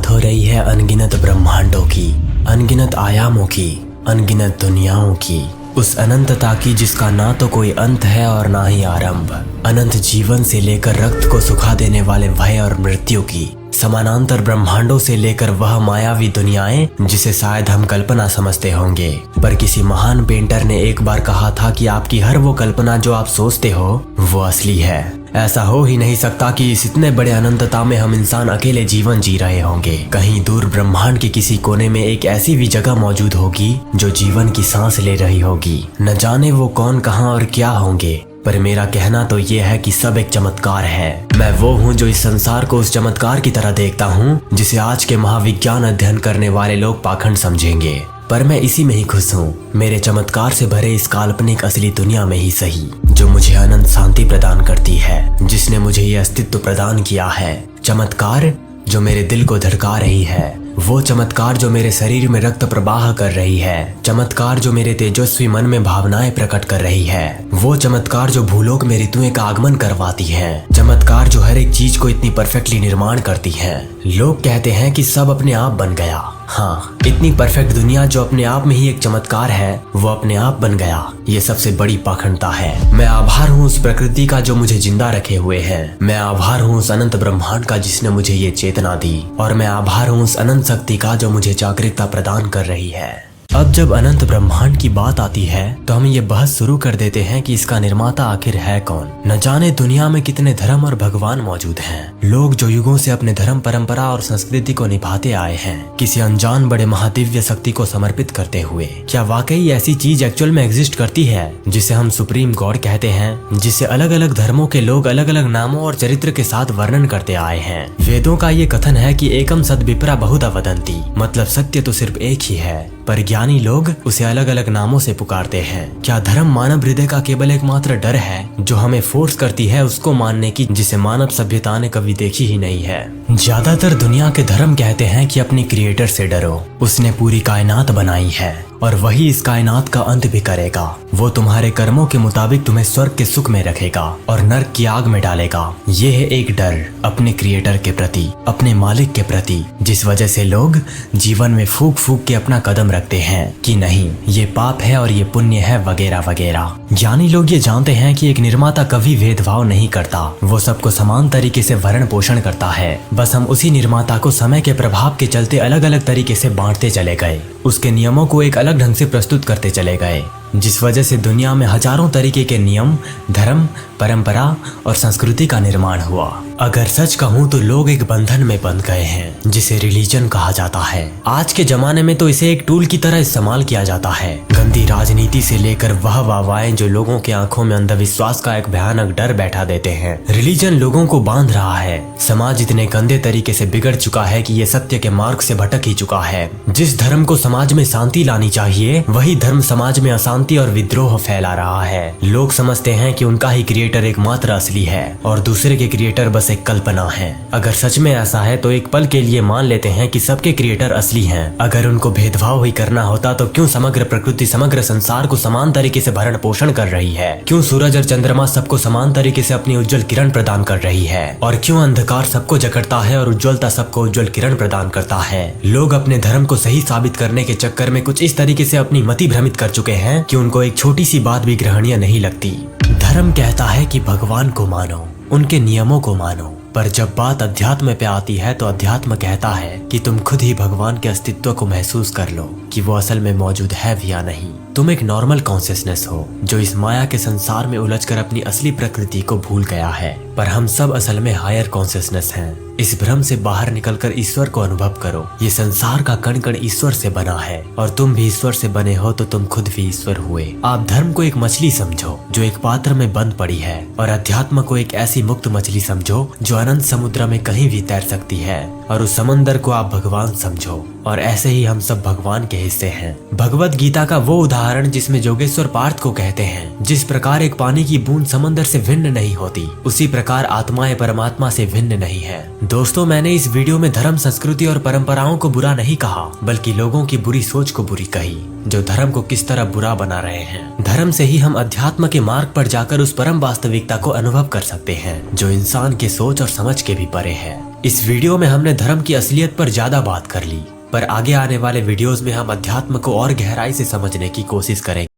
बात हो रही है अनगिनत ब्रह्मांडों की, अनगिनत आयामों की, अनगिनत दुनियाओं की, उस अनंतता की जिसका ना तो कोई अंत है और ना ही आरंभ। अनंत जीवन से लेकर रक्त को सुखा देने वाले भय और मृत्यु की, समानांतर ब्रह्मांडों से लेकर वह मायावी दुनियाएं जिसे शायद हम कल्पना समझते होंगे। पर किसी महान पेंटर ने एक बार कहा था कि आपकी हर वो कल्पना जो आप सोचते हो वो असली है। ऐसा हो ही नहीं सकता कि इस इतने बड़े अनंतता में हम इंसान अकेले जीवन जी रहे होंगे। कहीं दूर ब्रह्मांड के किसी कोने में एक ऐसी भी जगह मौजूद होगी जो जीवन की सांस ले रही होगी। न जाने वो कौन, कहां और क्या होंगे, पर मेरा कहना तो ये है कि सब एक चमत्कार है। मैं वो हूँ जो इस संसार को उस चमत्कार की तरह देखता हूँ जिसे आज के महाविज्ञान अध्ययन करने वाले लोग पाखंड समझेंगे। पर मैं इसी में ही खुश हूँ, मेरे चमत्कार से भरे इस काल्पनिक असली दुनिया में ही सही, जो मुझे अनंत शांति प्रदान करती है, जिसने मुझे ये अस्तित्व प्रदान किया है। चमत्कार जो मेरे दिल को धड़का रही है, वो चमत्कार जो मेरे शरीर में रक्त प्रवाह कर रही है, चमत्कार जो मेरे तेजस्वी मन में भावनाएं प्रकट कर रही है, वो चमत्कार जो भूलोक में ऋतुएं का आगमन करवाती है, चमत्कार जो हर एक चीज को इतनी परफेक्टली निर्माण करती है। लोग कहते हैं कि सब अपने आप बन गया। हाँ, इतनी परफेक्ट दुनिया जो अपने आप में ही एक चमत्कार है, वो अपने आप बन गया। ये सबसे बड़ी पाखंडता है। मैं आभार हूँ उस प्रकृति का जो मुझे जिंदा रखे हुए है। मैं आभार हूँ उस अनंत ब्रह्मांड का जिसने मुझे ये चेतना दी, और मैं आभार हूँ उस अनंत शक्ति का जो मुझे जागरूकता प्रदान कर रही है। अब जब अनंत ब्रह्मांड की बात आती है तो हम ये बहस शुरू कर देते हैं कि इसका निर्माता आखिर है कौन। न जाने दुनिया में कितने धर्म और भगवान मौजूद हैं। लोग जो युगों से अपने धर्म, परंपरा और संस्कृति को निभाते आए हैं, किसी अनजान बड़े महादिव्य शक्ति को समर्पित करते हुए। क्या वाकई ऐसी चीज एक्चुअल में एग्जिस्ट करती है जिसे हम सुप्रीम गॉड कहते हैं, जिसे अलग अलग धर्मों के लोग अलग अलग नामों और चरित्र के साथ वर्णन करते आए हैं। वेदों का ये कथन है कि एकम सद विप्रा बहुधा वदंती, मतलब सत्य तो सिर्फ एक ही है, पर ज्ञानी लोग उसे अलग अलग नामों से पुकारते हैं। क्या धर्म मानव हृदय का केवल एकमात्र डर है जो हमें फोर्स करती है उसको मानने की, जिसे मानव सभ्यता ने कभी देखी ही नहीं है। ज्यादातर दुनिया के धर्म कहते हैं कि अपने क्रिएटर से डरो, उसने पूरी कायनात बनाई है और वही इस कायनात का अंत भी करेगा। वो तुम्हारे कर्मों के मुताबिक तुम्हें स्वर्ग के सुख में रखेगा और नर्क की आग में डालेगा। ये है एक डर अपने क्रिएटर के प्रति, अपने मालिक के प्रति, जिस वजह से लोग जीवन में फूक फूक के अपना कदम रखते हैं कि नहीं, ये पाप है और ये पुण्य है, वगैरह वगैरह। ज्ञानी लोग ये जानते हैं कि एक निर्माता कभी भेदभाव नहीं करता, वो सबको समान तरीके से भरण पोषण करता है। बस हम उसी निर्माता को समय के प्रभाव के चलते अलग अलग तरीके से बांटते चले गए, उसके नियमों को एक अलग ढंग से प्रस्तुत करते चले गए, जिस वजह से दुनिया में हजारों तरीके के नियम, धर्म, परंपरा और संस्कृति का निर्माण हुआ। अगर सच कहूँ तो लोग एक बंधन में बंध गए हैं जिसे रिलीजन कहा जाता है। आज के जमाने में तो इसे एक टूल की तरह इस्तेमाल किया जाता है। गंदी राजनीति से लेकर वह वाहवाएं जो लोगों की आंखों में अंधविश्वास का एक भयानक डर बैठा देते हैं। रिलीजन लोगों को बांध रहा है। समाज इतने गंदे तरीके से बिगड़ चुका है कि ये सत्य के मार्ग से भटक ही चुका है। जिस धर्म को समाज में शांति लानी चाहिए, वही धर्म समाज में अशांति और विद्रोह फैला रहा है। लोग समझते हैं कि उनका ही क्रिएटर एकमात्र असली है और दूसरे के क्रिएटर बस एक कल्पना है। अगर सच में ऐसा है तो एक पल के लिए मान लेते हैं कि सबके क्रिएटर असली हैं। अगर उनको भेदभाव ही करना होता तो क्यों समग्र प्रकृति समग्र संसार को समान तरीके से भरण पोषण कर रही है? क्यों सूरज और चंद्रमा सबको समान तरीके से अपनी उज्जवल किरण प्रदान कर रही है? और क्यों अंधकार सबको जकड़ता है और उज्ज्वलता सबको उज्जवल किरण प्रदान करता है? लोग अपने धर्म को सही साबित करने के चक्कर में कुछ इस तरीके से अपनी मति भ्रमित कर चुके हैं कि उनको एक छोटी सी बात भी ग्रहणीय नहीं लगती। धर्म कहता है कि भगवान को मानो, उनके नियमों को मानो, पर जब बात अध्यात्म पे आती है तो अध्यात्म कहता है कि तुम खुद ही भगवान के अस्तित्व को महसूस कर लो कि वो असल में मौजूद है भी या नहीं। तुम एक नॉर्मल कॉन्शियसनेस हो जो इस माया के संसार में उलझकर अपनी असली प्रकृति को भूल गया है, पर हम सब असल में हायर कॉन्शियसनेस हैं। इस भ्रम से बाहर निकलकर ईश्वर को अनुभव करो। ये संसार का कण कण ईश्वर से बना है और तुम भी ईश्वर से बने हो तो तुम खुद भी ईश्वर हुए। आप धर्म को एक मछली समझो जो एक पात्र में बंद पड़ी है, और अध्यात्म को एक ऐसी मुक्त मछली समझो जो अनंत समुद्र में कहीं भी तैर सकती है, और उस समंदर को आप भगवान समझो। और ऐसे ही हम सब भगवान के हिस्से हैं। भगवत गीता का वो उदाहरण जिसमें जोगेश्वर पार्थ को कहते हैं, जिस प्रकार एक पानी की बूंद समंदर से भिन्न नहीं होती, उसी प्रकार आत्माएं परमात्मा से भिन्न नहीं है। दोस्तों, मैंने इस वीडियो में धर्म, संस्कृति और परंपराओं को बुरा नहीं कहा, बल्कि लोगों की बुरी सोच को बुरी कही जो धर्म को किस तरह बुरा बना रहे हैं। धर्म से ही हम अध्यात्म के मार्ग पर जाकर उस परम वास्तविकता को अनुभव कर सकते हैं जो इंसान के सोच और समझ के भी परे है। इस वीडियो में हमने धर्म की असलियत पर ज्यादा बात कर ली, पर आगे आने वाले वीडियोस में हम अध्यात्म को और गहराई से समझने की कोशिश करेंगे।